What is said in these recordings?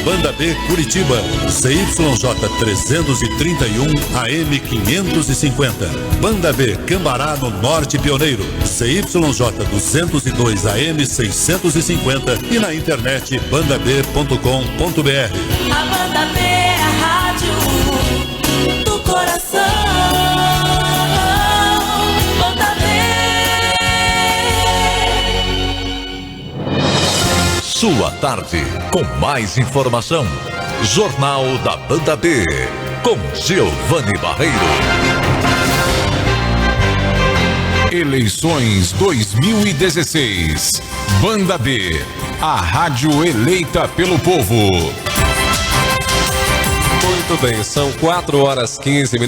Banda B Curitiba, CYJ 331 AM 550. Banda B Cambará no Norte Pioneiro, CYJ 202 AM 650 e na internet bandab.com.br. A Banda B é a rádio do coração. Banda B. Sua tarde, com mais informação. Jornal da Banda B, com Giovanni Barreiro. Eleições 2016. Banda B, a rádio eleita pelo povo. Muito bem, são 4h15,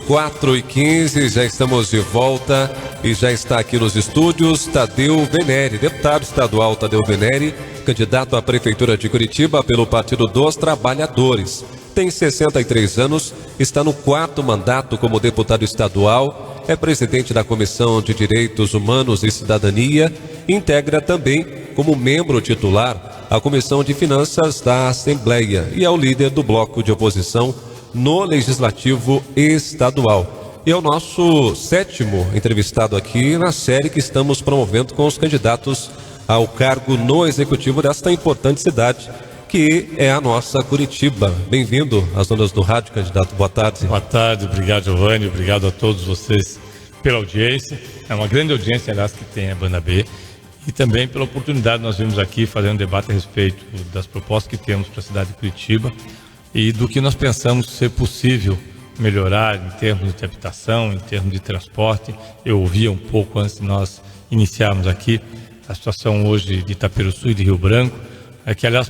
4h15, já estamos de volta e já está aqui nos estúdios Tadeu Venere, deputado estadual Tadeu Venere, candidato à Prefeitura de Curitiba pelo Partido dos Trabalhadores. Tem 63 anos, está no 4º mandato como deputado estadual, é presidente da Comissão de Direitos Humanos e Cidadania, integra também como membro titular a Comissão de Finanças da Assembleia e é o líder do bloco de oposição no Legislativo Estadual. E é o nosso 7º entrevistado aqui na série que estamos promovendo com os candidatos ao cargo no Executivo desta importante cidade, que é a nossa Curitiba. Bem-vindo às ondas do rádio, candidato. Boa tarde. Boa tarde, obrigado, Giovanni, obrigado a todos vocês pela audiência. É uma grande audiência, aliás, que tem a Banda B. E também pela oportunidade nós vimos aqui fazer um debate a respeito das propostas que temos para a cidade de Curitiba e do que nós pensamos ser possível melhorar em termos de habitação, em termos de transporte. Eu ouvia um pouco antes de nós iniciarmos aqui a situação hoje de Itaperuçu e de Rio Branco, que aliás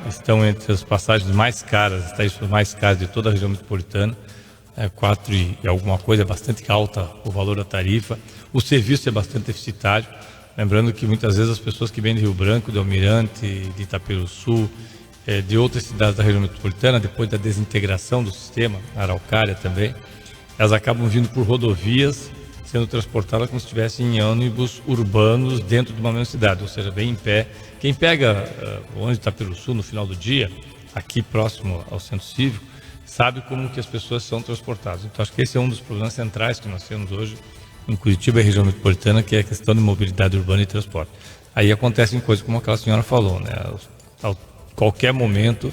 estão entre as passagens mais caras, as tarifas mais caras de toda a região metropolitana, 4 e alguma coisa, é bastante alta o valor da tarifa, o serviço é bastante deficitário, lembrando que muitas vezes as pessoas que vêm de Rio Branco, de Almirante, de Itaperuçu, de outras cidades da região metropolitana, depois da desintegração do sistema, Araucária também, elas acabam vindo por rodovias, sendo transportadas como se estivessem em ônibus urbanos dentro de uma mesma cidade, ou seja, bem em pé. Quem pega o ônibus de Itaperuçu no final do dia, aqui próximo ao Centro Cívico, sabe como que as pessoas são transportadas. Então acho que esse é um dos problemas centrais que nós temos hoje em Curitiba e região metropolitana, que é a questão de mobilidade urbana e transporte. Aí acontecem coisas como aquela senhora falou, né? A qualquer momento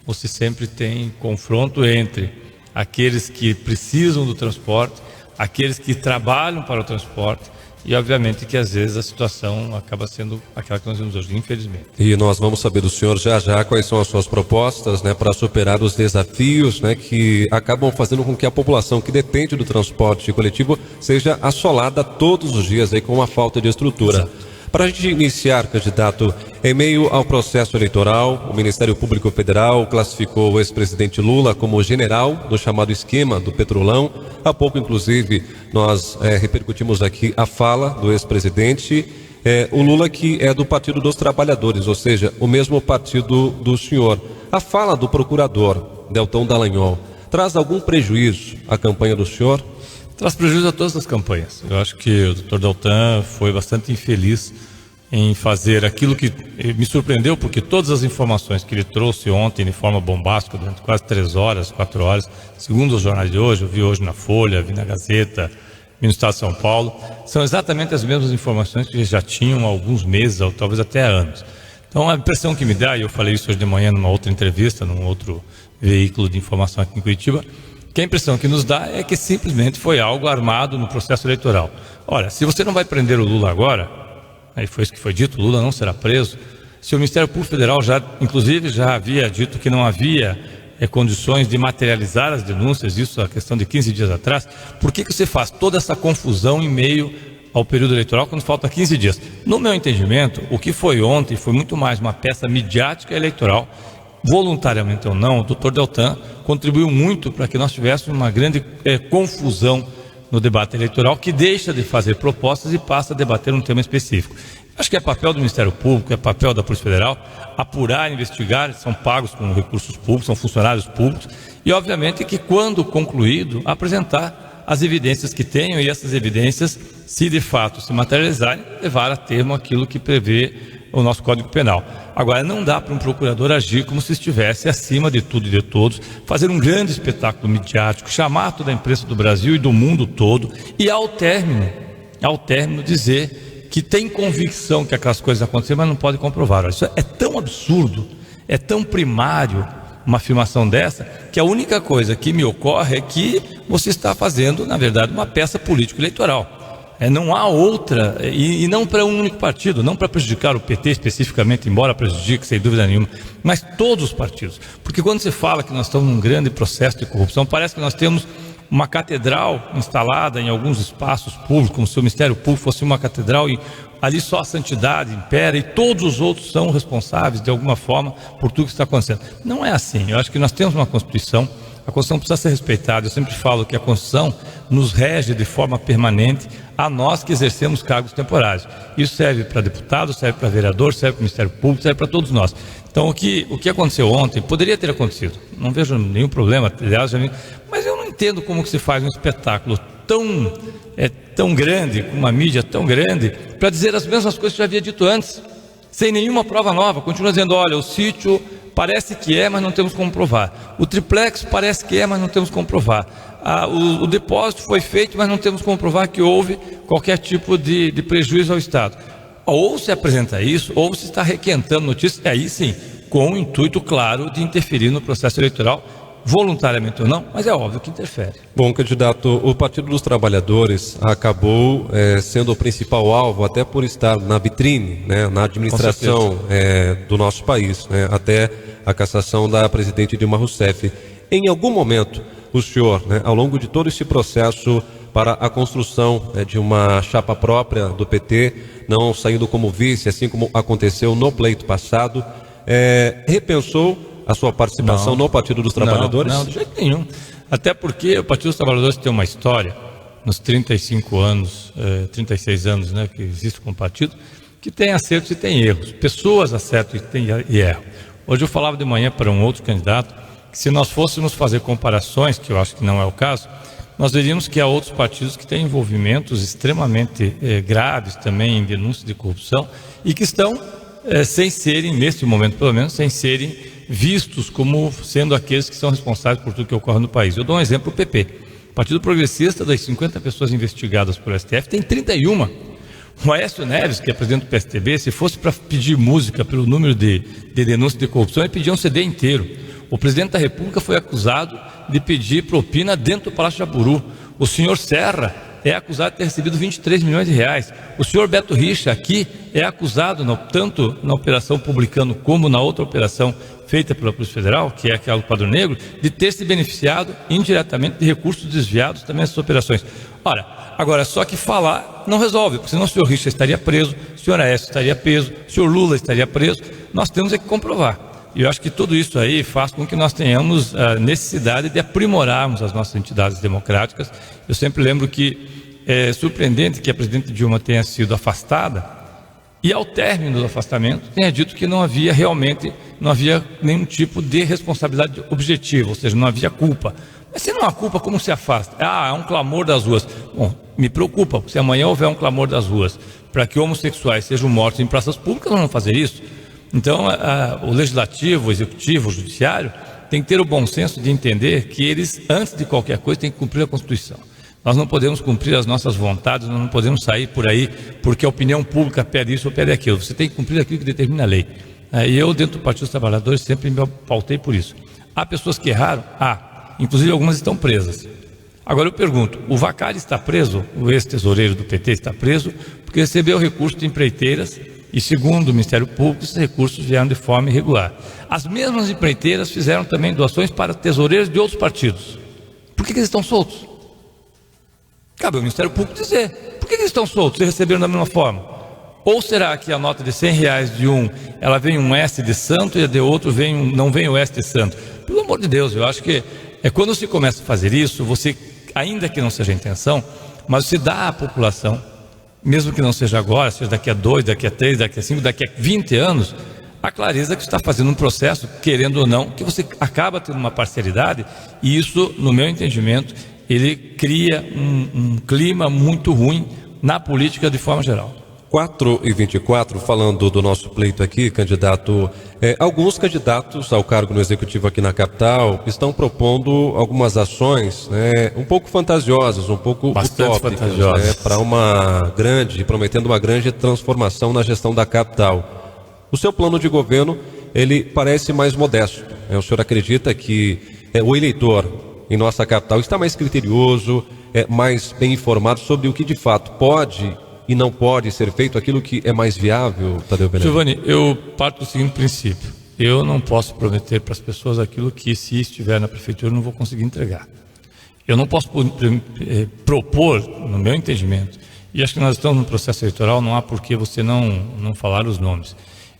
você sempre tem confronto entre aqueles que precisam do transporte, aqueles que trabalham para o transporte e, obviamente, que às vezes a situação acaba sendo aquela que nós vemos hoje, infelizmente. E nós vamos saber do senhor já quais são as suas propostas, né, para superar os desafios, né, que acabam fazendo com que a população que depende do transporte coletivo seja assolada todos os dias aí com uma falta de estrutura. Exato. Para a gente iniciar, candidato, em meio ao processo eleitoral, o Ministério Público Federal classificou o ex-presidente Lula como general do chamado esquema do Petrolão. Há pouco, inclusive, nós repercutimos aqui a fala do ex-presidente, o Lula, que é do Partido dos Trabalhadores, ou seja, o mesmo partido do senhor. A fala do procurador, Deltan Dallagnol, traz algum prejuízo à campanha do senhor? Traz prejuízo a todas as campanhas. Eu acho que o Dr. Deltan foi bastante infeliz em fazer aquilo que me surpreendeu, porque todas as informações que ele trouxe ontem de forma bombástica, durante quase 3 horas, 4 horas, segundo os jornais de hoje, eu vi hoje na Folha, vi na Gazeta, vi no Estado de São Paulo, são exatamente as mesmas informações que já tinham há alguns meses, ou talvez até há anos. Então a impressão que me dá, e eu falei isso hoje de manhã numa outra entrevista, num outro veículo de informação aqui em Curitiba, que a impressão que nos dá é que simplesmente foi algo armado no processo eleitoral. Olha, se você não vai prender o Lula agora, aí foi isso que foi dito, o Lula não será preso, se o Ministério Público Federal inclusive já havia dito que não havia condições de materializar as denúncias, isso a questão de 15 dias atrás, por que você faz toda essa confusão em meio ao período eleitoral quando falta 15 dias? No meu entendimento, o que foi ontem foi muito mais uma peça midiática eleitoral. Voluntariamente ou não, o Dr. Deltan contribuiu muito para que nós tivéssemos uma grande confusão no debate eleitoral, que deixa de fazer propostas e passa a debater um tema específico. Acho que é papel do Ministério Público, é papel da Polícia Federal apurar, investigar, são pagos com recursos públicos, são funcionários públicos e, obviamente, que quando concluído, apresentar as evidências que tenham e essas evidências, se de fato se materializarem, levar a termo aquilo que prevê o nosso Código Penal. Agora, não dá para um procurador agir como se estivesse acima de tudo e de todos, fazer um grande espetáculo midiático, chamar toda a imprensa do Brasil e do mundo todo e ao término dizer que tem convicção que aquelas coisas aconteceram, mas não pode comprovar. Olha, isso é tão absurdo, é tão primário uma afirmação dessa, que a única coisa que me ocorre é que você está fazendo, na verdade, uma peça político-eleitoral. Não há outra, e não para um único partido, não para prejudicar o PT especificamente, embora prejudique, sem dúvida nenhuma, mas todos os partidos. Porque quando você fala que nós estamos num grande processo de corrupção, parece que nós temos uma catedral instalada em alguns espaços públicos, como se o Ministério Público fosse uma catedral e ali só a santidade impera e todos os outros são responsáveis de alguma forma por tudo que está acontecendo. Não é assim. Eu acho que nós temos uma Constituição, a Constituição precisa ser respeitada. Eu sempre falo que a Constituição nos rege de forma permanente a nós que exercemos cargos temporários. Isso serve para deputado, serve para vereador, serve para o Ministério Público, serve para todos nós. Então o que aconteceu ontem poderia ter acontecido. Não vejo nenhum problema, aliás, mas eu não entendo como que se faz um espetáculo tão grande, com uma mídia tão grande, para dizer as mesmas coisas que já havia dito antes, sem nenhuma prova nova. Continua dizendo, olha, o sítio parece que é, mas não temos como provar. O triplex parece que é, mas não temos como provar. O depósito foi feito, mas não temos como provar que houve qualquer tipo de prejuízo ao Estado. Ou se apresenta isso, ou se está requentando notícias, aí sim, com o intuito claro de interferir no processo eleitoral, voluntariamente ou não, mas é óbvio que interfere. Bom, candidato, o Partido dos Trabalhadores acabou sendo o principal alvo, até por estar na vitrine, né, na administração do nosso país, né, até a cassação da presidente Dilma Rousseff. Em algum momento, o senhor, né, ao longo de todo esse processo para a construção de uma chapa própria do PT, não saindo como vice, assim como aconteceu no pleito passado, repensou a sua participação no Partido dos Trabalhadores? Não, de jeito nenhum. Até porque o Partido dos Trabalhadores tem uma história, nos 35 anos, 36 anos, né, que existe como partido, que tem acertos e tem erros. Pessoas acertam e erram. Hoje eu falava de manhã para um outro candidato que se nós fôssemos fazer comparações, que eu acho que não é o caso, nós veríamos que há outros partidos que têm envolvimentos extremamente graves também em denúncias de corrupção e que estão sem serem, neste momento pelo menos, sem serem vistos como sendo aqueles que são responsáveis por tudo que ocorre no país. Eu dou um exemplo, o PP. O Partido Progressista, das 50 pessoas investigadas por STF, tem 31. O Aécio Neves, que é presidente do PSTB, se fosse para pedir música pelo número de denúncias de corrupção, ele pedia um CD inteiro. O presidente da República foi acusado de pedir propina dentro do Palácio Jaburu. O senhor Serra é acusado de ter recebido 23 milhões de reais. O senhor Beto Richa aqui é acusado, tanto na operação Publicano como na outra operação feita pela Polícia Federal, que é aquela do Quadro Negro, de ter se beneficiado indiretamente de recursos desviados também nessas operações. Ora, agora, só que falar não resolve, porque senão o senhor Richa estaria preso, o senhor Aécio estaria preso, o senhor Lula estaria preso. Nós temos que comprovar. E eu acho que tudo isso aí faz com que nós tenhamos a necessidade de aprimorarmos as nossas entidades democráticas. Eu sempre lembro que é surpreendente que a presidente Dilma tenha sido afastada e ao término do afastamento tenha dito que não havia nenhum tipo de responsabilidade objetiva, ou seja, não havia culpa. Mas se não há culpa, como se afasta? É um clamor das ruas. Bom, me preocupa, se amanhã houver um clamor das ruas para que homossexuais sejam mortos em praças públicas, nós vamos fazer isso. Então, o legislativo, o executivo, o judiciário tem que ter o bom senso de entender que eles, antes de qualquer coisa, têm que cumprir a Constituição. Nós não podemos cumprir as nossas vontades, nós não podemos sair por aí porque a opinião pública pede isso ou pede aquilo. Você tem que cumprir aquilo que determina a lei. E eu, dentro do Partido dos Trabalhadores, sempre me pautei por isso. Há pessoas que erraram? Inclusive algumas estão presas. Agora eu pergunto, o Vacari está preso, o ex-tesoureiro do PT está preso, porque recebeu recurso de empreiteiras e, segundo o Ministério Público, esses recursos vieram de forma irregular. As mesmas empreiteiras fizeram também doações para tesoureiros de outros partidos. Por que eles estão soltos? Cabe ao Ministério Público dizer, por que eles estão soltos e receberam da mesma forma? Ou será que a nota de R$100 de um, ela vem um S de santo e a de outro não vem o S de santo? Pelo amor de Deus, eu acho que quando se começa a fazer isso, você, ainda que não seja a intenção, mas você dá à população, mesmo que não seja agora, seja daqui a 2, daqui a 3, daqui a 5, daqui a 20 anos, a clareza que você está fazendo um processo, querendo ou não, que você acaba tendo uma parcialidade, e isso, no meu entendimento, ele cria um clima muito ruim na política de forma geral. 4h24, falando do nosso pleito aqui, candidato, alguns candidatos ao cargo no Executivo aqui na capital estão propondo algumas ações um pouco fantasiosas, um pouco bastante utópicas, para prometendo uma grande transformação na gestão da capital. O seu plano de governo, ele parece mais modesto. O senhor acredita que o eleitor em nossa capital está mais criterioso, mais bem informado sobre o que de fato pode e não pode ser feito, aquilo que é mais viável, Tadeu Venere? Giovanni, eu parto do seguinte princípio: eu não posso prometer para as pessoas aquilo que, se estiver na prefeitura, eu não vou conseguir entregar. Eu não posso propor, no meu entendimento, e acho que nós estamos no processo eleitoral, não há por que você não falar os nomes.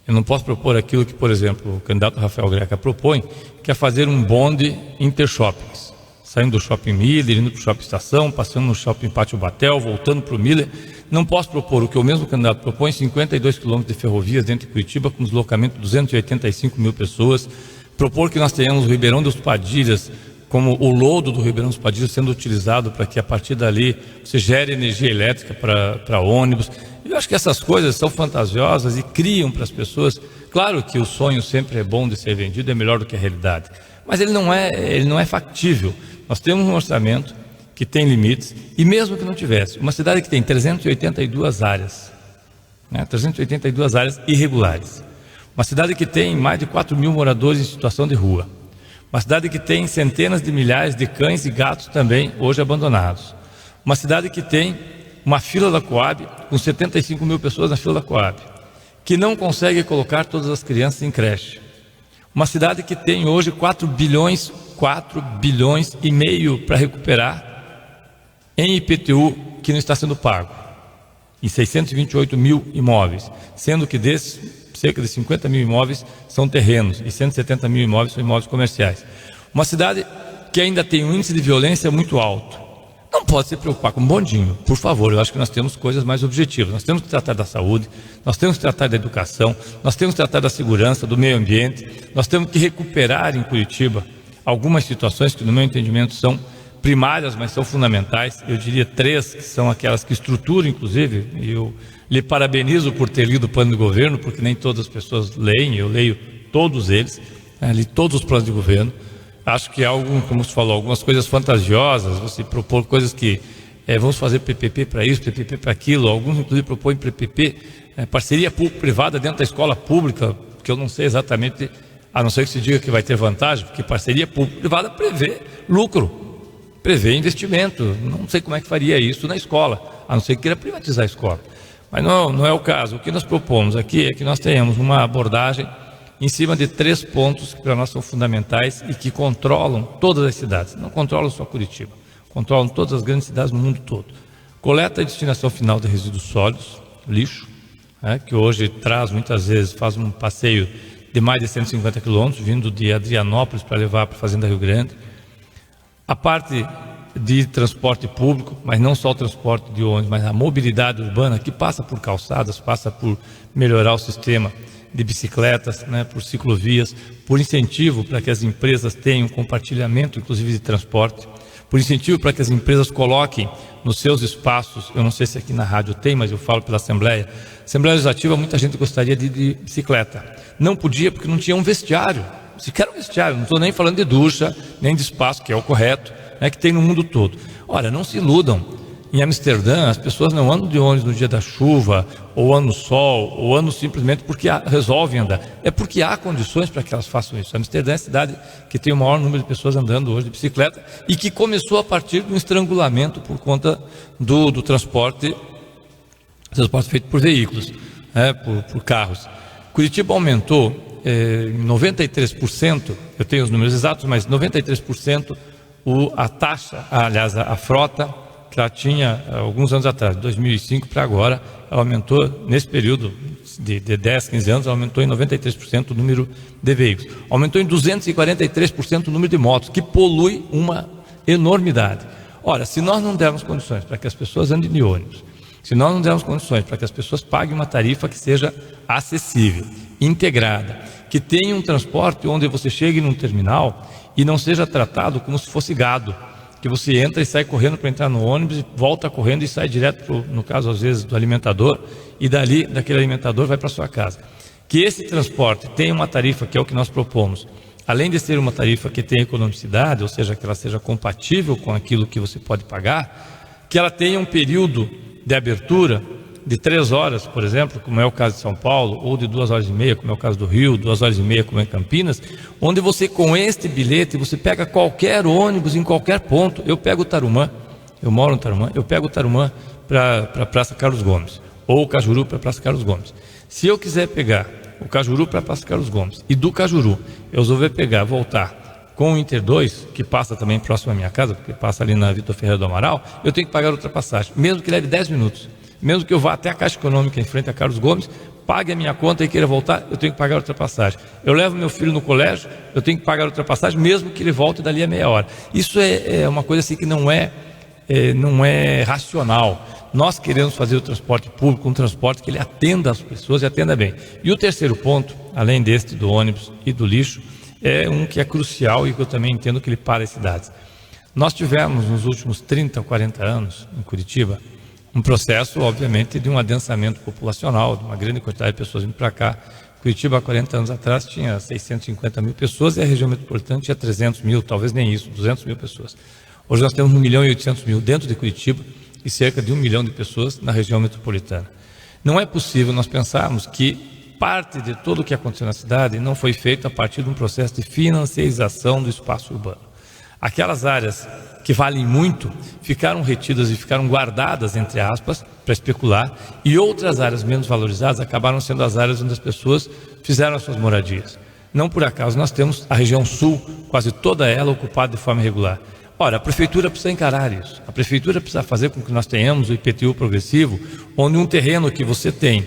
Eu não posso propor aquilo que, por exemplo, o candidato Rafael Greca propõe, que é fazer um bonde intershoppings, saindo do Shopping Miller, indo para o Shopping Estação, passando no Shopping Pátio Batel, voltando para o Miller. Não posso propor o que o mesmo candidato propõe, 52 quilômetros de ferrovias dentro de Curitiba, com deslocamento de 285 mil pessoas. Propor que nós tenhamos o Ribeirão dos Padilhas, como o lodo do Ribeirão dos Padilhas sendo utilizado para que a partir dali você gere energia elétrica para ônibus. Eu acho que essas coisas são fantasiosas e criam para as pessoas. Claro que o sonho sempre é bom de ser vendido, é melhor do que a realidade, mas ele não é factível. Nós temos um orçamento que tem limites, e mesmo que não tivesse, uma cidade que tem 382 áreas, 382 áreas irregulares, uma cidade que tem mais de 4 mil moradores em situação de rua, uma cidade que tem centenas de milhares de cães e gatos também hoje abandonados, uma cidade que tem uma fila da Coab com 75 mil pessoas na fila da Coab, que não consegue colocar todas as crianças em creche, uma cidade que tem hoje 4 bilhões e meio para recuperar em IPTU que não está sendo pago, em 628 mil imóveis, sendo que desses, cerca de 50 mil imóveis são terrenos e 170 mil imóveis são imóveis comerciais. Uma cidade que ainda tem um índice de violência muito alto. Não pode se preocupar com um bondinho, por favor. Eu acho que nós temos coisas mais objetivas. Nós temos que tratar da saúde, nós temos que tratar da educação, nós temos que tratar da segurança, do meio ambiente, nós temos que recuperar em Curitiba algumas situações que, no meu entendimento, são primárias, mas são fundamentais. Eu diria 3, que são aquelas que estruturam, inclusive, e eu lhe parabenizo por ter lido o plano de governo, porque nem todas as pessoas leem, eu leio todos eles, li todos os planos de governo. Acho que há como se falou, algumas coisas fantasiosas, você propor coisas que vamos fazer PPP para isso, PPP para aquilo, alguns inclusive propõem PPP, parceria público-privada dentro da escola pública, que eu não sei exatamente, a não ser que se diga que vai ter vantagem, porque parceria público-privada prevê lucro, prevê investimento. Não sei como é que faria isso na escola, a não ser que queira privatizar a escola. Mas não é o caso. O que nós propomos aqui é que nós tenhamos uma abordagem em cima de 3 pontos que para nós são fundamentais e que controlam todas as cidades. Não controlam só Curitiba, controlam todas as grandes cidades no mundo todo. Coleta e destinação final de resíduos sólidos, lixo, que hoje traz muitas vezes, faz um passeio de mais de 150 quilômetros, vindo de Adrianópolis para levar para a Fazenda Rio Grande. A parte de transporte público, mas não só o transporte de ônibus, mas a mobilidade urbana, que passa por calçadas, passa por melhorar o sistema de bicicletas, por ciclovias, por incentivo para que as empresas tenham compartilhamento, inclusive de transporte, por incentivo para que as empresas coloquem nos seus espaços, eu não sei se aqui na rádio tem, mas eu falo pela Assembleia Legislativa, muita gente gostaria de ir de bicicleta. Não podia porque não tinha um vestiário, sequer um vestiário, não estou nem falando de ducha, nem de espaço, que é o correto, que tem no mundo todo. Olha, não se iludam. Em Amsterdã, as pessoas não andam de ônibus no dia da chuva, ou andam no sol, ou andam simplesmente porque resolvem andar. É porque há condições para que elas façam isso. Amsterdã é a cidade que tem o maior número de pessoas andando hoje de bicicleta e que começou a partir de um estrangulamento por conta do transporte feito por veículos, por carros. Curitiba aumentou em 93%, eu tenho os números exatos, mas 93% a taxa, aliás, a frota que ela tinha alguns anos atrás, de 2005 para agora, ela aumentou nesse período de 10, 15 anos, ela aumentou em 93% o número de veículos. Aumentou em 243% o número de motos, que polui uma enormidade. Ora, se nós não dermos condições para que as pessoas andem de ônibus, se nós não dermos condições para que as pessoas paguem uma tarifa que seja acessível, integrada, que tenha um transporte onde você chegue num terminal e não seja tratado como se fosse gado, que você entra e sai correndo para entrar no ônibus, e volta correndo e sai direto, no caso às vezes do alimentador, e dali, daquele alimentador, vai para sua casa. Que esse transporte tenha uma tarifa, que é o que nós propomos, além de ser uma tarifa que tenha economicidade, ou seja, que ela seja compatível com aquilo que você pode pagar, que ela tenha um período de abertura de 3 horas, por exemplo, como é o caso de São Paulo, ou de 2 horas e meia, como é o caso do Rio, 2 horas e meia, como é em Campinas, onde você, com este bilhete, você pega qualquer ônibus em qualquer ponto. Eu pego o Tarumã, eu moro no Tarumã, eu pego o Tarumã para a Praça Carlos Gomes, ou o Cajuru para a Praça Carlos Gomes. Se eu quiser pegar o Cajuru para a Praça Carlos Gomes, e do Cajuru eu resolver pegar, voltar com o Inter 2, que passa também próximo à minha casa, porque passa ali na Vitor Ferreira do Amaral, eu tenho que pagar ultrapassagem, mesmo que leve 10 minutos. Mesmo que eu vá até a Caixa Econômica em frente a Carlos Gomes, pague a minha conta e queira voltar, eu tenho que pagar a ultrapassagem. Eu levo meu filho no colégio, eu tenho que pagar a ultrapassagem, mesmo que ele volte dali a meia hora. Isso é uma coisa assim que não é racional. Nós queremos fazer o transporte público um transporte que ele atenda as pessoas e atenda bem. E o terceiro ponto, além deste do ônibus e do lixo, é um que é crucial e que eu também entendo que ele para as cidades. Nós tivemos nos últimos 30 ou 40 anos em Curitiba um processo, obviamente, de um adensamento populacional, de uma grande quantidade de pessoas vindo para cá. Curitiba, há 40 anos atrás, tinha 650 mil pessoas e a região metropolitana tinha 300 mil, talvez nem isso, 200 mil pessoas. Hoje nós temos 1.800.000 dentro de Curitiba e cerca de 1 milhão de pessoas na região metropolitana. Não é possível nós pensarmos que parte de tudo o que aconteceu na cidade não foi feito a partir de um processo de financiarização do espaço urbano. Aquelas áreas que valem muito ficaram retidas e ficaram guardadas, entre aspas, para especular, e outras áreas menos valorizadas acabaram sendo as áreas onde as pessoas fizeram as suas moradias. Não por acaso nós temos a região sul, quase toda ela ocupada de forma irregular. Ora, a prefeitura precisa encarar isso. A prefeitura precisa fazer com que nós tenhamos o IPTU progressivo, onde um terreno que você tem,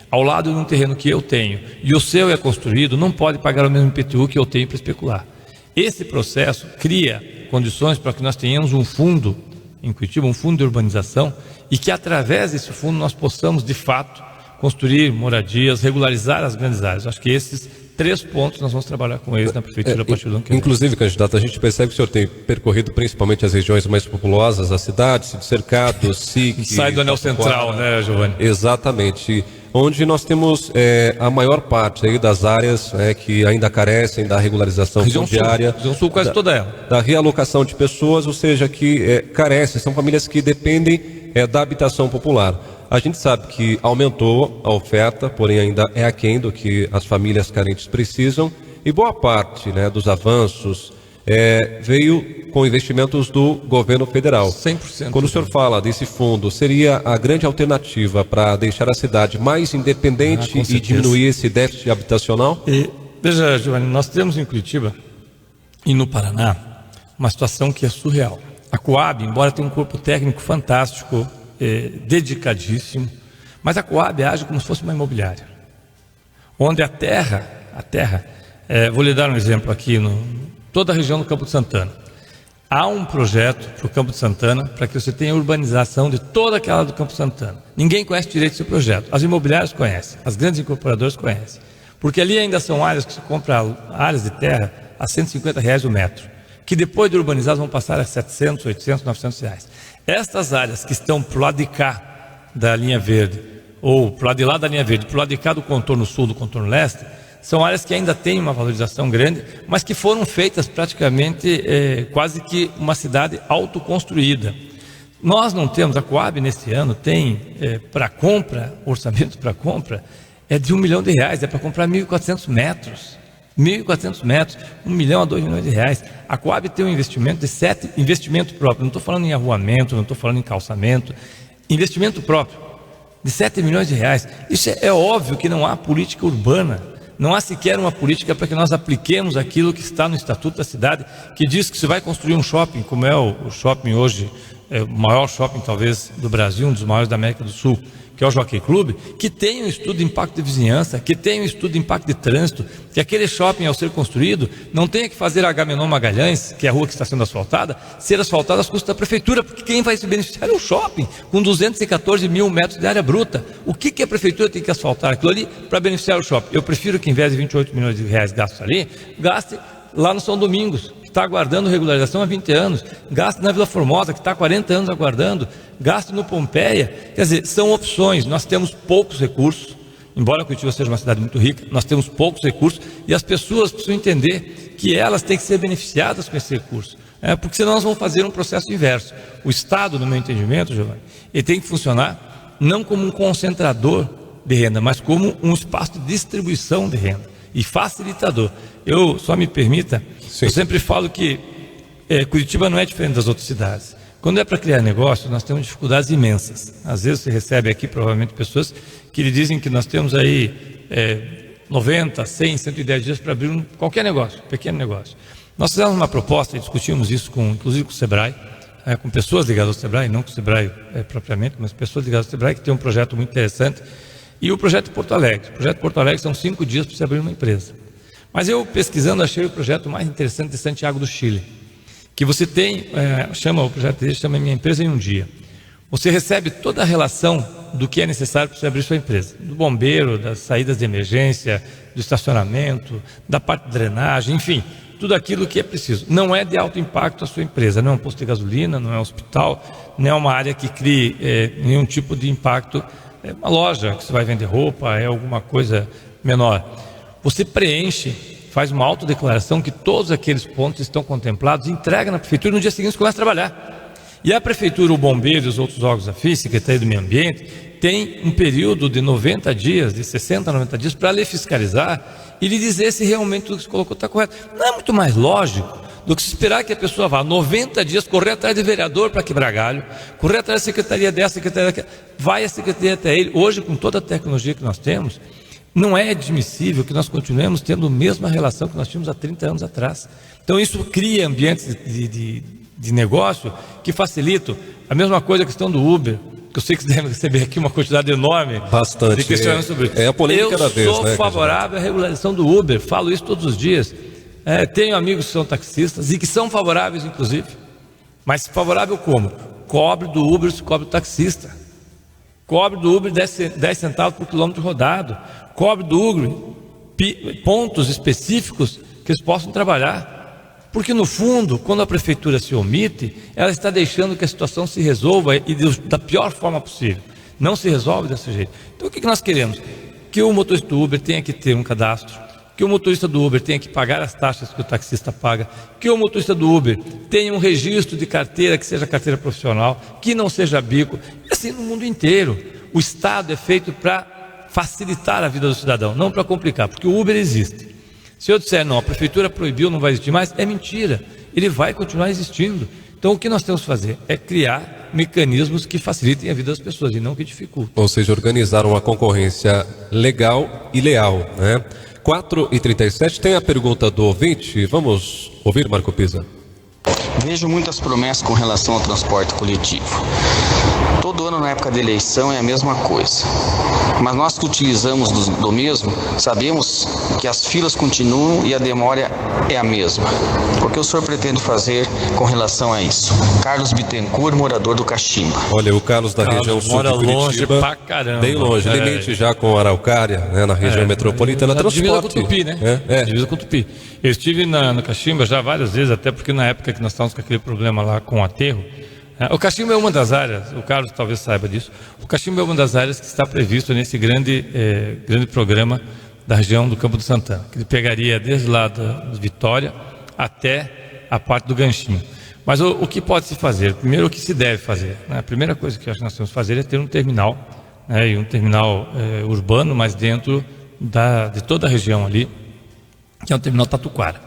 ao lado de um terreno que eu tenho, e o seu é construído, não pode pagar o mesmo IPTU que eu tenho para especular. Esse processo cria condições para que nós tenhamos um fundo em Curitiba, um fundo de urbanização, e que através desse fundo nós possamos, de fato, construir moradias, regularizar as grandes áreas. Acho que esses 3 pontos nós vamos trabalhar com eles na prefeitura a partir do ano que vem. Inclusive, candidato, a gente percebe que o senhor tem percorrido principalmente as regiões mais populosas da cidade, Sítio Cercado, SIC... Sai do anel central, né, Giovanni? Exatamente. Onde nós temos a maior parte aí das áreas que ainda carecem da regularização fundiária. Região Sul, quase toda ela. Da realocação de pessoas, ou seja, que carecem, são famílias que dependem da habitação popular. A gente sabe que aumentou a oferta, porém ainda é aquém do que as famílias carentes precisam, e boa parte dos avanços veio com investimentos do governo federal. 100%. Quando o senhor fala desse fundo, seria a grande alternativa para deixar a cidade mais independente e diminuir esse déficit habitacional? Veja, Giovanni, nós temos em Curitiba e no Paraná uma situação que é surreal. A Coab, embora tenha um corpo técnico fantástico, dedicadíssimo, mas a Coab age como se fosse uma imobiliária, onde a terra, vou lhe dar um exemplo aqui, toda a região do Campo de Santana. Há um projeto para o Campo de Santana para que você tenha urbanização de toda aquela do Campo de Santana. Ninguém conhece direito esse projeto. As imobiliárias conhecem, as grandes incorporadoras conhecem, porque ali ainda são áreas que se compra áreas de terra a R$150 o metro, que depois de urbanizadas vão passar a 700, 800, 900 reais. Estas áreas que estão para o lado de cá da linha verde, ou para o lado de lá da linha verde, para o lado de cá do contorno sul, do contorno leste, são áreas que ainda têm uma valorização grande, mas que foram feitas praticamente quase que uma cidade autoconstruída. Nós não temos, a Coab neste ano tem para compra, orçamento para compra, de R$1 milhão, é para comprar 1.400 metros. 1.400 metros, 1 milhão a 2 milhões de reais. A Coab tem um investimento de investimento próprio, não estou falando em arruamento, não estou falando em calçamento, investimento próprio de 7 milhões de reais. Isso é óbvio que não há política urbana, não há sequer uma política para que nós apliquemos aquilo que está no Estatuto da Cidade, que diz que se vai construir um shopping, como é o shopping hoje, o maior shopping talvez do Brasil, um dos maiores da América do Sul, que é o Jockey Club, que tem um estudo de impacto de vizinhança, que tem um estudo de impacto de trânsito, que aquele shopping, ao ser construído, não tenha que fazer a Agamenon Magalhães, que é a rua que está sendo asfaltada, ser asfaltada às custas da prefeitura, porque quem vai se beneficiar é o shopping, com 214 mil metros de área bruta. O que a prefeitura tem que asfaltar aquilo ali para beneficiar o shopping? Eu prefiro que, em vez de 28 milhões de reais gastos ali, gaste lá no São Domingos, que está aguardando regularização há 20 anos, gaste na Vila Formosa, que está há 40 anos aguardando, gaste no Pompeia. Quer dizer, são opções. Nós temos poucos recursos, embora Curitiba seja uma cidade muito rica, nós temos poucos recursos e as pessoas precisam entender que elas têm que ser beneficiadas com esse recurso, porque senão nós vamos fazer um processo inverso. O Estado, no meu entendimento, Giovanni, ele tem que funcionar não como um concentrador de renda, mas como um espaço de distribuição de renda e facilitador. Eu, só me permita, eu sempre falo que Curitiba não é diferente das outras cidades. Quando é para criar negócio, nós temos dificuldades imensas. Às vezes você recebe aqui, provavelmente, pessoas que lhe dizem que nós temos aí 90, 100, 110 dias para abrir qualquer negócio, pequeno negócio. Nós fizemos uma proposta e discutimos isso, inclusive com o Sebrae, com pessoas ligadas ao Sebrae, não com o Sebrae propriamente, mas pessoas ligadas ao Sebrae, que tem um projeto muito interessante. E o projeto Porto Alegre. O projeto Porto Alegre são 5 dias para você abrir uma empresa. Mas eu, pesquisando, achei o projeto mais interessante de Santiago do Chile, que você tem, o projeto dele chama Minha Empresa em um Dia. Você recebe toda a relação do que é necessário para você abrir sua empresa, do bombeiro, das saídas de emergência, do estacionamento, da parte de drenagem, enfim, tudo aquilo que é preciso. Não é de alto impacto a sua empresa, não é um posto de gasolina, não é um hospital, não é uma área que crie nenhum tipo de impacto, é uma loja que você vai vender roupa, é alguma coisa menor. Você preenche, faz uma autodeclaração que todos aqueles pontos estão contemplados, entrega na prefeitura e no dia seguinte você começa a trabalhar. E a prefeitura, o bombeiro e os outros órgãos afins, Secretaria do Meio Ambiente, tem um período de 90 dias, de 60 a 90 dias, para lhe fiscalizar e lhe dizer se realmente tudo que você colocou está correto. Não é muito mais lógico do que se esperar que a pessoa vá 90 dias correr atrás de vereador para quebrar galho, correr atrás da secretaria dessa, secretaria daquela, vai a secretaria até ele. Hoje, com toda a tecnologia que nós temos, não é admissível que nós continuemos tendo a mesma relação que nós tínhamos há 30 anos atrás. Então isso cria ambientes de negócio que facilitam. A mesma coisa a questão do Uber, que eu sei que você deve receber aqui uma quantidade enorme de questionamentos sobre isso. É a polêmica da vez, Eu sou favorável à regularização do Uber, falo isso todos os dias. Tenho amigos que são taxistas e que são favoráveis, inclusive. Mas favorável como? Cobre do Uber, se cobre do taxista. Cobre do Uber 10 centavos por quilômetro rodado. Cobre do Uber pontos específicos que eles possam trabalhar. Porque, no fundo, quando a prefeitura se omite, ela está deixando que a situação se resolva e da pior forma possível. Não se resolve desse jeito. Então, o que nós queremos? Que o motorista do Uber tenha que ter um cadastro, que o motorista do Uber tenha que pagar as taxas que o taxista paga, que o motorista do Uber tenha um registro de carteira que seja carteira profissional, que não seja bico, e assim no mundo inteiro. O Estado é feito para facilitar a vida do cidadão, não para complicar, porque o Uber existe. Se eu disser, não, a prefeitura proibiu, não vai existir mais, é mentira, ele vai continuar existindo. Então o que nós temos que fazer é criar mecanismos que facilitem a vida das pessoas e não que dificultem. Ou seja, organizar uma concorrência legal e leal, né? 4h37, tem a pergunta do ouvinte, vamos ouvir, Marco Pisa. Vejo muitas promessas com relação ao transporte coletivo. Todo ano na época da eleição é a mesma coisa. Mas nós que utilizamos do mesmo, sabemos que as filas continuam e a demora é a mesma. O que o senhor pretende fazer com relação a isso? Carlos Bittencourt, morador do Cachimba. Olha, o Carlos da região sul de Curitiba, longe pra caramba. Bem longe, limite já com Araucária, né, na região metropolitana, transporte. Divisa com Tupi, né? Divisa com Tupi. Eu estive no Cachimba já várias vezes, até porque na época que nós estávamos com aquele problema lá com o aterro, o Cachimba é uma das áreas, o Carlos talvez saiba disso, o Cachimba é uma das áreas que está previsto nesse grande programa da região do Campo do Santana, que ele pegaria desde lá de Vitória até a parte do Ganchinho. Mas o que pode se fazer? Primeiro, o que se deve fazer? A primeira coisa que eu acho que nós temos que fazer é ter um terminal, e um terminal urbano, mas dentro de toda a região ali, que é o terminal Tatuquara.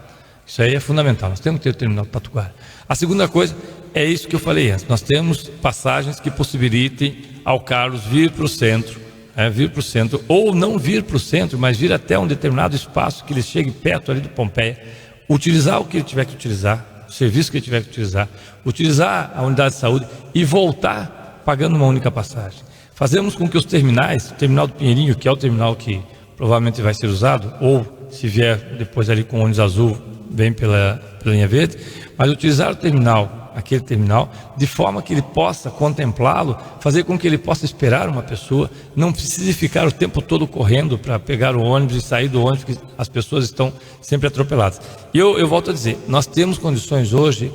Isso aí é fundamental, nós temos que ter o terminal Tatuquara. A segunda coisa é isso que eu falei antes, nós temos passagens que possibilitem ao Carlos vir para o centro, ou não vir para o centro, mas vir até um determinado espaço que ele chegue perto ali do Pompeia, utilizar o que ele tiver que utilizar, o serviço que ele tiver que utilizar a unidade de saúde e voltar pagando uma única passagem. Fazemos com que os terminais, o terminal do Pinheirinho, que é o terminal que provavelmente vai ser usado, ou se vier depois ali com o ônibus azul, vem pela linha verde, mas utilizar o terminal aquele terminal, de forma que ele possa contemplá-lo, fazer com que ele possa esperar uma pessoa, não precise ficar o tempo todo correndo para pegar o ônibus e sair do ônibus, porque as pessoas estão sempre atropeladas. E eu volto a dizer, nós temos condições hoje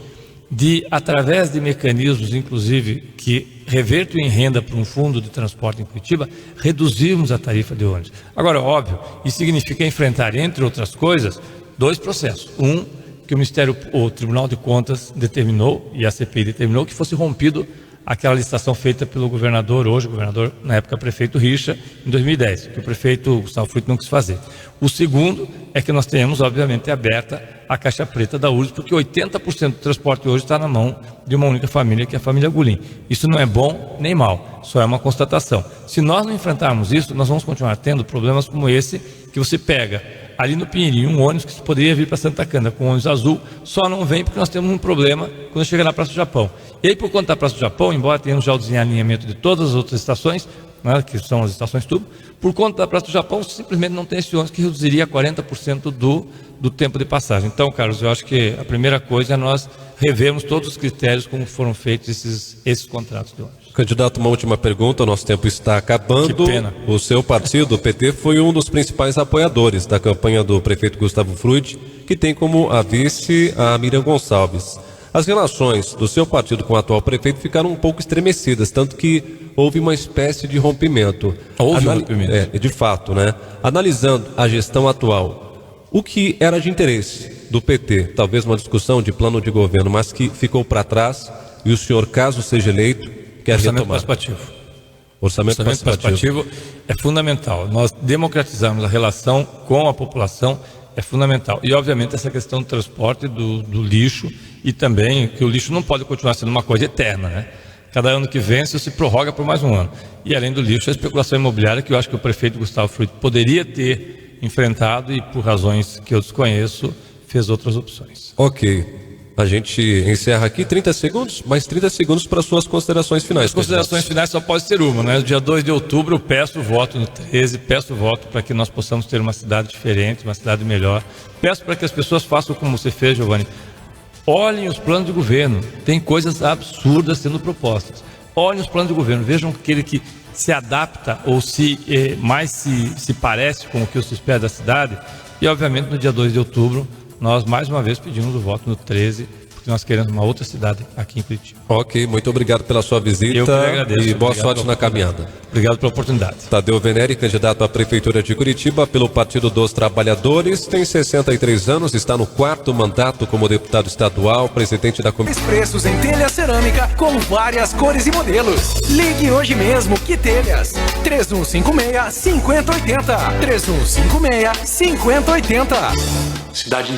de, através de mecanismos, inclusive, que revertam em renda para um fundo de transporte em Curitiba, reduzirmos a tarifa de ônibus. Agora, óbvio, isso significa enfrentar, entre outras coisas, 2 processos. Um, que o Tribunal de Contas determinou, e a CPI determinou, que fosse rompido aquela licitação feita pelo governador, hoje governador, na época prefeito Richa, em 2010, que o prefeito Gustavo Frutti não quis fazer. O segundo é que nós tenhamos, obviamente, aberta a caixa preta da URGS, porque 80% do transporte hoje está na mão de uma única família, que é a família Goulin. Isso não é bom nem mal, só é uma constatação. Se nós não enfrentarmos isso, nós vamos continuar tendo problemas como esse, que você pega ali no Pinheirinho, um ônibus que poderia vir para Santa Cândida com ônibus azul, só não vem porque nós temos um problema quando chega na Praça do Japão. E aí, por conta da Praça do Japão, embora tenhamos já o desalinhamento de todas as outras estações, né, que são as estações tubo, por conta da Praça do Japão, simplesmente não tem esse ônibus que reduziria 40% do tempo de passagem. Então, Carlos, eu acho que a primeira coisa é nós revermos todos os critérios como foram feitos esses contratos de ônibus. Candidato, uma última pergunta, o nosso tempo está acabando. Que pena. O seu partido, o PT, foi um dos principais apoiadores da campanha do prefeito Gustavo Frutti, que tem como a vice a Miriam Gonçalves. As relações do seu partido com o atual prefeito ficaram um pouco estremecidas, tanto que houve uma espécie de rompimento. Houve um rompimento. De fato, né? Analisando a gestão atual, o que era de interesse do PT, talvez uma discussão de plano de governo, mas que ficou para trás, e o senhor, caso seja eleito, quer retomar. Participativo. Orçamento participativo é fundamental. Nós democratizarmos a relação com a população é fundamental. E, obviamente, essa questão do transporte, do lixo, e também que o lixo não pode continuar sendo uma coisa eterna, né? Cada ano que vem se prorroga por mais um ano. E, além do lixo, a especulação imobiliária, que eu acho que o prefeito Gustavo Frutti poderia ter enfrentado e, por razões que eu desconheço, fez outras opções. Ok. A gente encerra aqui 30 segundos, mais 30 segundos para suas considerações finais. As considerações finais só pode ser uma, né? Dia 2 de outubro, peço o voto no 13, peço o voto para que nós possamos ter uma cidade diferente, uma cidade melhor. Peço para que as pessoas façam como você fez, Giovanni. Olhem os planos de governo, tem coisas absurdas sendo propostas. Olhem os planos de governo, vejam aquele que se adapta ou mais se parece com o que se espera da cidade. E, obviamente, no dia 2 de outubro, nós mais uma vez pedimos o voto no 13, porque nós queremos uma outra cidade aqui em Curitiba. Ok, muito obrigado pela sua visita. Eu que agradeço. E boa sorte na caminhada. Obrigado pela oportunidade. Tadeu Venere, candidato à Prefeitura de Curitiba pelo Partido dos Trabalhadores, tem 63 anos, está no 4º mandato como deputado estadual, presidente da Comissão. Preços em telha cerâmica com várias cores e modelos. Ligue hoje mesmo, que telhas? 3156-5080. 3156-5080. Cidade